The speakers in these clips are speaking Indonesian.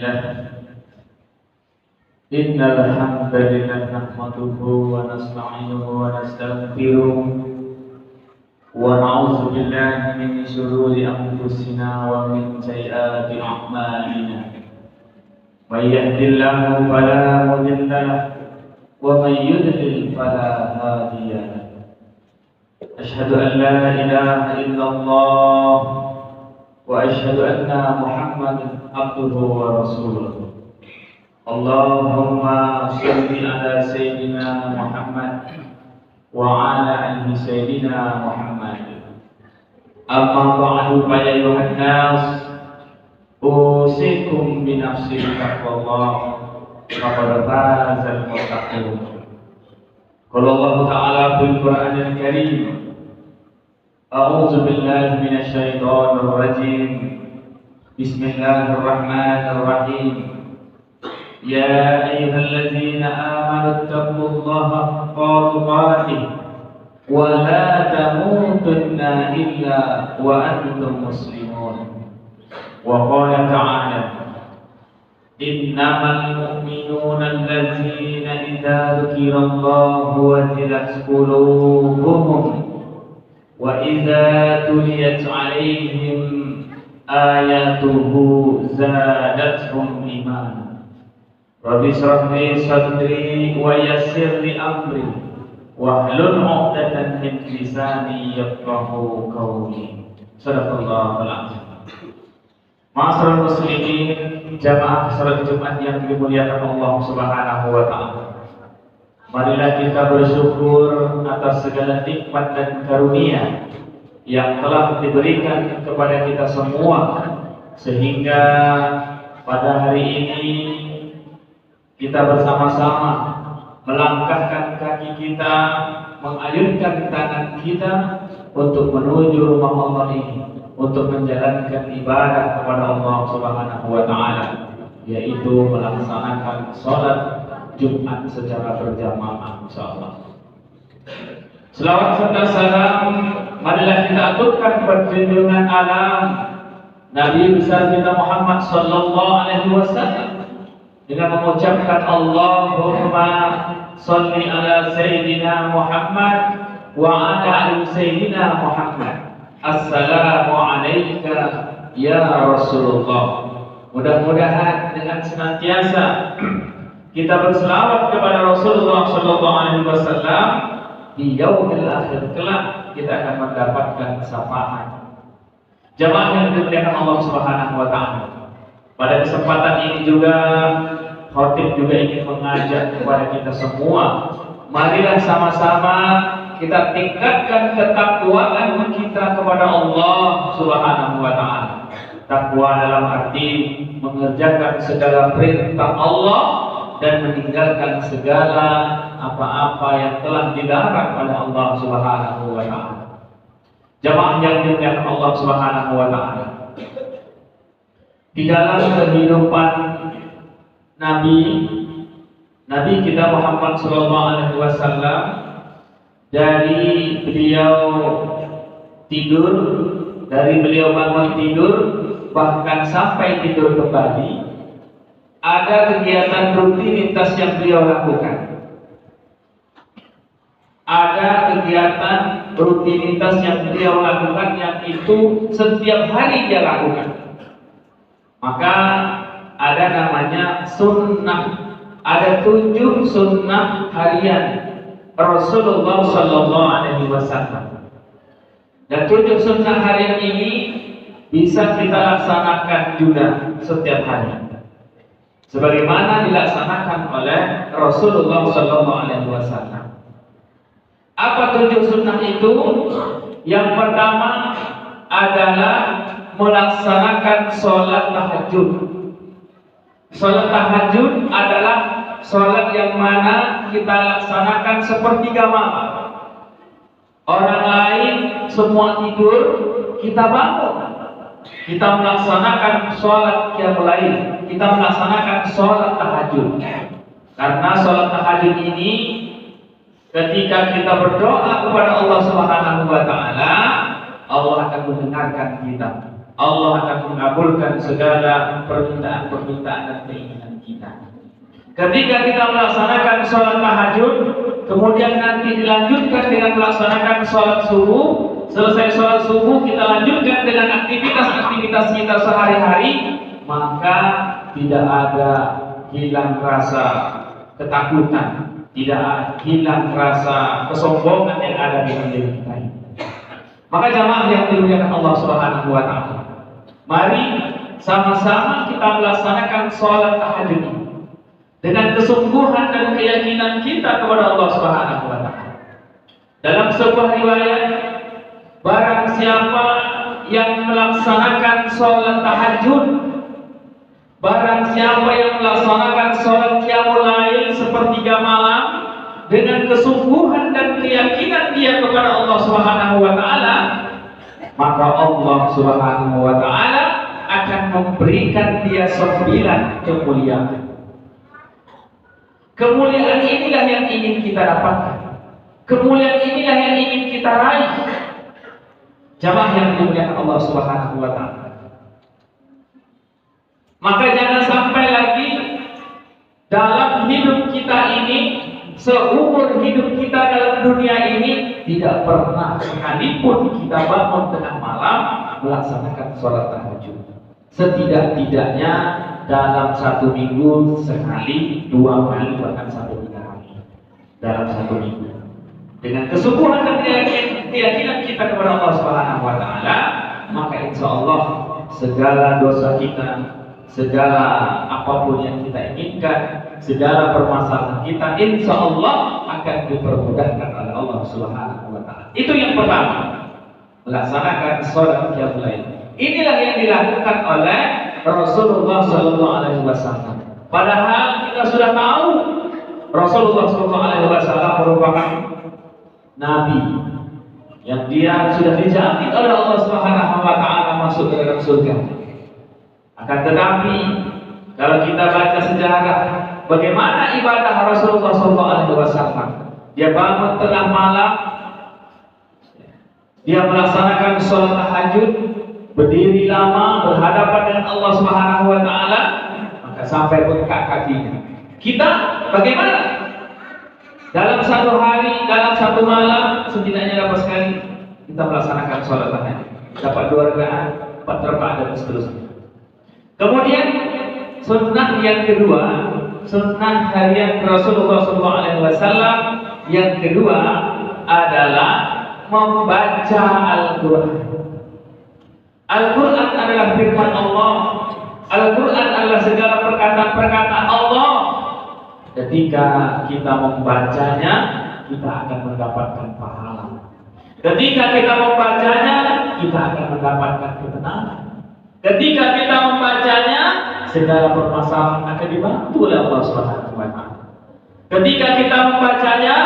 لله إن الحمد لله نحمده ونستعينه ونستغفره ونعوذ بالله من شرور أنفسنا ومن سيئات أعمالنا من يهد الله فلا مضل له ومن يضلل فلا هادي له أشهد أن لا إله إلا الله وأشهد أن محمدا عبده ورسوله اللهم صل على سيدنا محمد وعلى آل سيدنا محمد أما بعد فيا أيها الناس أوصيكم بنفسي بتقوى الله فقد فاز المتقون قال الله تعالى في القرآن الكريم أعوذ بالله من الشيطان الرجيم بسم الله الرحمن الرحيم يا أيها الذين آمنوا اتقوا الله حق تقاته ولا تموتن إلا وأنتم مسلمون وقال تعالى إنما المؤمنون الذين إذا ذكر الله وجلت قلوبهم وإذا تليت عليهم آياته زادتهم إيمانا رب اشرح لي صدري ويسر لي أمري واحلل عقدة من لساني يفقهوا قولي صدق الله العظيم. Ma'asyiral muslimin, jamaah salat Jumat yang dimuliakan Allah Subhanahu wa taala. Marilah kita bersyukur atas segala nikmat dan karunia yang telah diberikan kepada kita semua, sehingga pada hari ini kita bersama-sama melangkahkan kaki kita, mengayunkan tangan kita untuk menuju rumah Allah ini, untuk menjalankan ibadah kepada Allah Subhanahu wa taala, yaitu melaksanakan salat Jumat secara berjamaah insyaallah. Selawat serta salam marilah kita aturkan perjunjungan alam Nabi besar kita Muhammad sallallahu alaihi wasallam dengan mengucapkan Allahumma sholli ala sayyidina Muhammad wa ala ali sayyidina Muhammad. Assalamu alayka ya Rasulullah. Mudah-mudahan dengan senantiasa kita berselawat kepada Rasulullah sallallahu alaihi wasallam, di yaumil akhir kelak kita akan mendapatkan syafaat. Jamaah yang dimuliakan Allah Subhanahu wa taala. Pada kesempatan ini juga khatib juga ingin mengajak kepada kita semua, marilah sama-sama kita tingkatkan ketakwaan kita kepada Allah Subhanahu wa taala. Takwa dalam arti mengerjakan segala perintah Allah dan meninggalkan segala apa-apa yang telah dilarang oleh Allah Subhanahu wa taala. Jamaah yang dimuliakan Allah Subhanahu wa taala. Di dalam kehidupan Nabi kita Muhammad sallallahu alaihi wasallam, dari beliau tidur, dari beliau bangun tidur, bahkan sampai tidur kembali, ada kegiatan rutinitas yang beliau lakukan. Ada kegiatan rutinitas yang beliau lakukan yang itu setiap hari dia lakukan. Maka ada namanya sunnah. Ada 7 sunnah harian Rasulullah sallallahu alaihi wasallam. Dan 7 sunnah harian ini bisa kita laksanakan juga setiap hari, sebagaimana dilaksanakan oleh Rasulullah sallallahu alaihi wasallam. Apa 7 sunnah itu? Yang pertama adalah melaksanakan sholat tahajud. Sholat tahajud adalah sholat yang mana kita laksanakan sepertiga malam. Orang lain semua tidur, kita bangun. Kita melaksanakan sholat qiyamul lail. Kita melaksanakan sholat tahajud. Karena sholat tahajud ini ketika kita berdoa kepada Allah Subhanahu wa taala, Allah akan mendengarkan kita. Allah akan mengabulkan segala permintaan-permintaan dan keinginan kita. Ketika kita melaksanakan sholat tahajud, kemudian nanti dilanjutkan dengan melaksanakan sholat subuh. Selesai sholat subuh, kita lanjutkan dengan aktivitas-aktivitas kita sehari-hari, maka tidak ada hilang rasa ketakutan, tidak hilang rasa kesombongan yang ada di diri kita. Maka jamaah yang dimuliakan Allah Subhanahu wa taala, mari sama-sama kita melaksanakan sholat tahajud dengan kesungguhan dan keyakinan kita kepada Allah Subhanahu wa taala. Dalam sebuah riwayat, barang siapa yang melaksanakan sholat tahajud, barang siapa yang melaksanakan sholat qiyamul lail sepertiga malam dengan kesungguhan dan keyakinan dia kepada Allah Subhanahu wa taala, maka Allah Subhanahu wa taala akan memberikan dia 9 kemuliaan. Kemuliaan inilah yang ingin kita dapatkan. Kemuliaan inilah yang ingin kita raih. Jamaah yang dimuliakan Allah Subhanahu wa taala. Maka jangan sampai lagi dalam hidup kita ini, seumur hidup kita dalam dunia ini, tidak pernah sekalipun kita bangun tengah malam melaksanakan sholat tahajud. Setidak-tidaknya dalam 1 minggu sekali, 2 kali, bahkan 1-3 kali dalam 1 minggu. Dengan kesungguhan dan keyakinan kita kepada Allah Subhanahu wa taala, maka insya Allah segala dosa kita, segala apapun yang kita inginkan, segala permasalahan kita, insya Allah akan dipermudahkan oleh Allah Subhanahu wa taala. Itu yang pertama, melaksanakan sholat qiyamul lail. Inilah yang dilakukan oleh Rasulullah Sallallahu Alaihi Wasallam. Padahal kita sudah tahu Rasulullah Sallallahu Alaihi Wasallam merupakan Nabi yang dia sudah dijamin oleh Allah Subhanahu Wa Taala masuk ke dalam surga. Akan tetapi kalau kita baca sejarah bagaimana ibadah Rasulullah Sallallahu Alaihi Wasallam, dia bangun tengah malam, dia melaksanakan sholat tahajud, berdiri lama berhadapan dengan Allah Subhanahu wa taala, maka sampai bengkak kakinya. Kita bagaimana? Dalam 1 hari, dalam 1 malam, setidaknya dapat sekali kita melaksanakan sholat tahajud. Dapat 2 rakaat, 4 rakaat dan seterusnya. Kemudian sunnah yang kedua, sunnah harian Rasulullah SAW yang kedua adalah membaca Al-Quran. Al-Quran adalah firman Allah. Al-Quran adalah segala perkataan-perkataan Allah. Ketika kita membacanya, kita akan mendapatkan pahala. Ketika kita membacanya, kita akan mendapatkan ketenangan. Ketika kita membacanya, segala permasalahan akan dibantu oleh Allah Subhanahu wa taala. Ketika kita membacanya,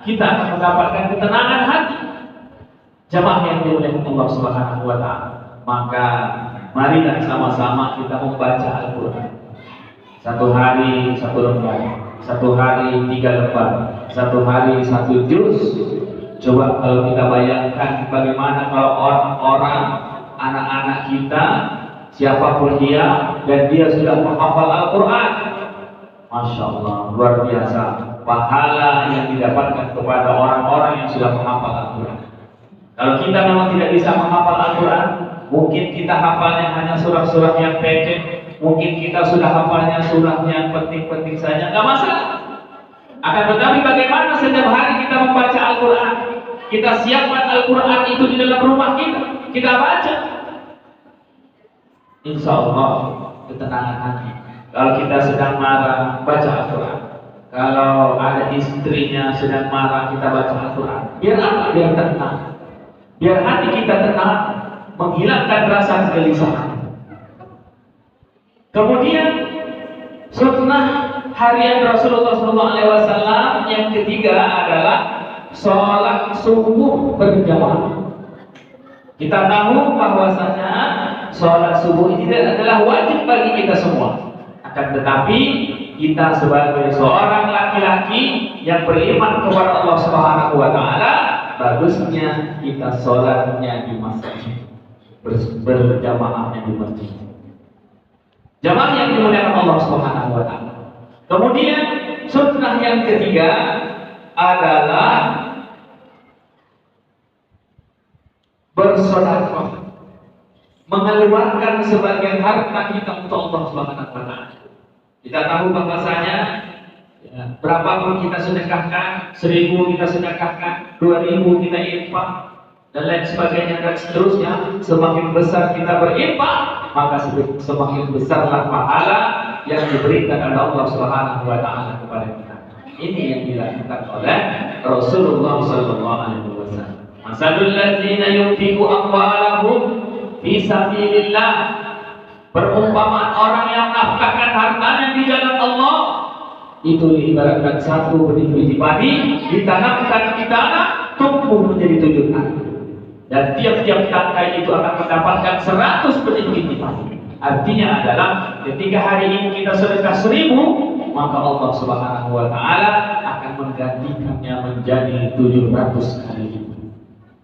kita akan mendapatkan ketenangan hati. Jamaah yang dimuliakan Allah Subhanahu wa taala, maka marilah sama-sama kita membaca Al-Quran. 1 hari 1 lembar, 1 hari 3 lembar, 1 hari 1 juz. Coba kalau kita bayangkan bagaimana kalau orang-orang, anak-anak kita, siapapun dia, dan dia sudah menghafal Al-Quran, Masya Allah, luar biasa pahala yang didapatkan kepada orang-orang yang sudah menghafal Al-Quran. Kalau kita memang tidak bisa menghafal Al-Quran, mungkin kita hafalnya hanya surah-surah yang pendek, mungkin kita sudah hafalnya surah yang penting-penting saja, nggak masalah. Akan tetapi bagaimana setiap hari kita membaca Al-Quran, kita siapkan Al-Quran itu di dalam rumah kita baca, insya Allah ketenangan hati. Kalau kita sedang marah, baca Al-Quran. Kalau ada istrinya sedang marah, kita baca Al-Quran. Biar apa? Biar tenang, biar hati kita tenang, menghilangkan rasa kegelisahan. Kemudian sunnah harian Rasulullah SAW yang ketiga adalah sholat subuh berjamaah. Kita tahu bahwasanya sholat subuh ini adalah wajib bagi kita semua. Akan tetapi kita sebagai seorang laki-laki yang beriman kepada Allah Subhanahu wa taala, bagusnya kita sholatnya di masjid. berjamaahnya di masjid. Jamaah yang dimuliakan Allah Subhanahu wa taala. Kemudian sunnah yang ketiga adalah bersedekah, mengeluarkan sebagian harta kita untuk Allah Subhanahu wa taala. Kita tahu bahwasanya berapapun kita sedekahkan, 1.000 kita sedekahkan, 2.000 kita infak, dan lain sebagainya dan seterusnya, semakin besar kita berinfak, maka semakin besarlah pahala yang diberikan oleh Allah Subhanahu wa taala kepada kita. Ini yang dilakukan oleh Rasulullah sallallahu alaihi wasallam. Masalul ladzina yunfiqu amwalahum fi sabilillah. Perumpamaan orang yang nafkahkan hartanya di jalan Allah itu diibaratkan satu benih biji padi ditanamkan di tanah, tumbuh menjadi 7 tangkai. Dan tiap-tiap tangkai itu akan mendapatkan 100 benih biji padi. Artinya adalah ketika hari ini kita sedekah 1.000, maka Allah Subhanahu wa taala akan menggantikannya menjadi 700 kali lipat.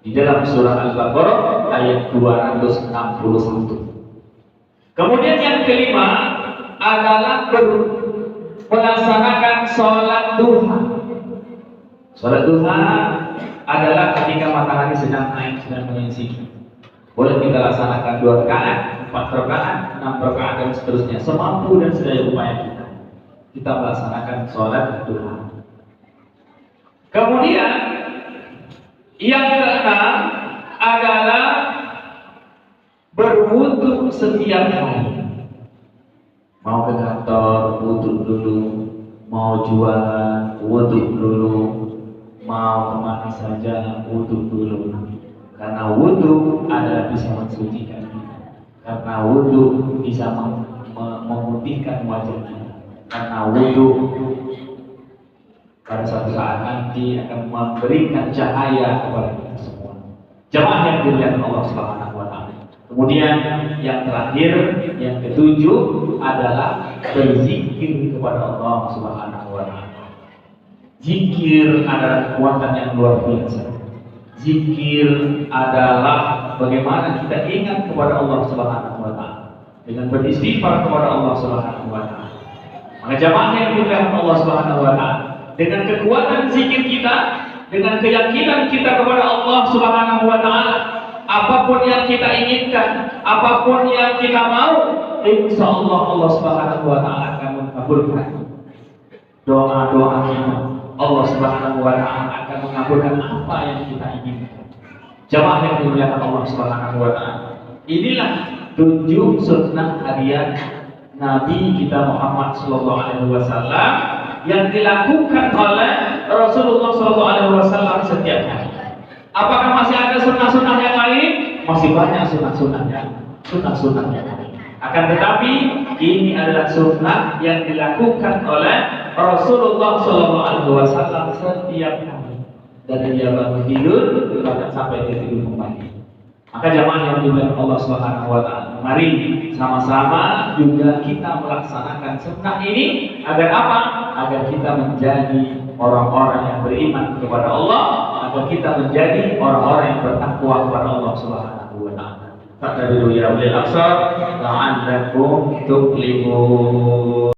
Di dalam surah Al-Baqarah ayat 261. Kemudian yang kelima adalah melaksanakan sholat duha. Sholat duha adalah ketika matahari sedang naik, sedang menyingsing. Boleh kita laksanakan 2 rakaat, 4 rakaat, 6 rakaat dan seterusnya, semampu dan sedaya upaya kita. Kita melaksanakan sholat duha. Kemudian yang keenam adalah berwudu setiap hari. Mau ke kantor, wudu dulu. Mau jualan, wudu dulu. Mau kemana saja, wudu dulu. Karena wudu adalah bisa mensucikan kita. Karena wudu bisa memutihkan wajah kita. Karena wudu pada suatu saat nanti akan memberikan cahaya kepada kita semua. Jamaah yang dimuliakan Allah Subhanahu wa taala. Kemudian yang terakhir, yang ketujuh adalah berzikir kepada Allah Subhanahu wa taala. Zikir adalah kekuatan yang luar biasa. Zikir adalah bagaimana kita ingat kepada Allah Subhanahu wa taala dengan beristighfar kepada Allah Subhanahu wa taala. Maka jamaah yang dimuliakan Allah Subhanahu wa taala, dengan kekuatan zikir kita, dengan keyakinan kita kepada Allah Subhanahu wa taala, apapun yang kita inginkan, apapun yang kita mau, insya Allah Allah Subhanahu wa taala akan mengabulkan doa-doa kita. Allah Subhanahu wa taala akan mengabulkan apa yang kita inginkan. Jamaah yang dimuliakan Allah Subhanahu wa taala, inilah 7 sunnah harian Nabi kita Muhammad sallallahu alaihi wasallam yang dilakukan oleh Rasulullah sallallahu alaihi wasallam setiap hari. Apakah masih ada sunnah-sunnah yang lain? Masih banyak sunnah-sunnah yang lain. Akan tetapi ini adalah sunnah yang dilakukan oleh Rasulullah sallallahu alaihi wasallam setiap hari. Dari dia bangun tidur bahkan sampai dia tidur kembali. Maka jamaah yang dimuliakan Allah Subhanahu wa taala, mari sama-sama juga kita melaksanakan sunnah ini agar apa? Agar kita menjadi orang-orang yang beriman kepada Allah, agar kita menjadi orang-orang yang bertakwa kepada Allah Subhanahu wa taala. Faqadiru ya ulil absar la'allakum tuflihun.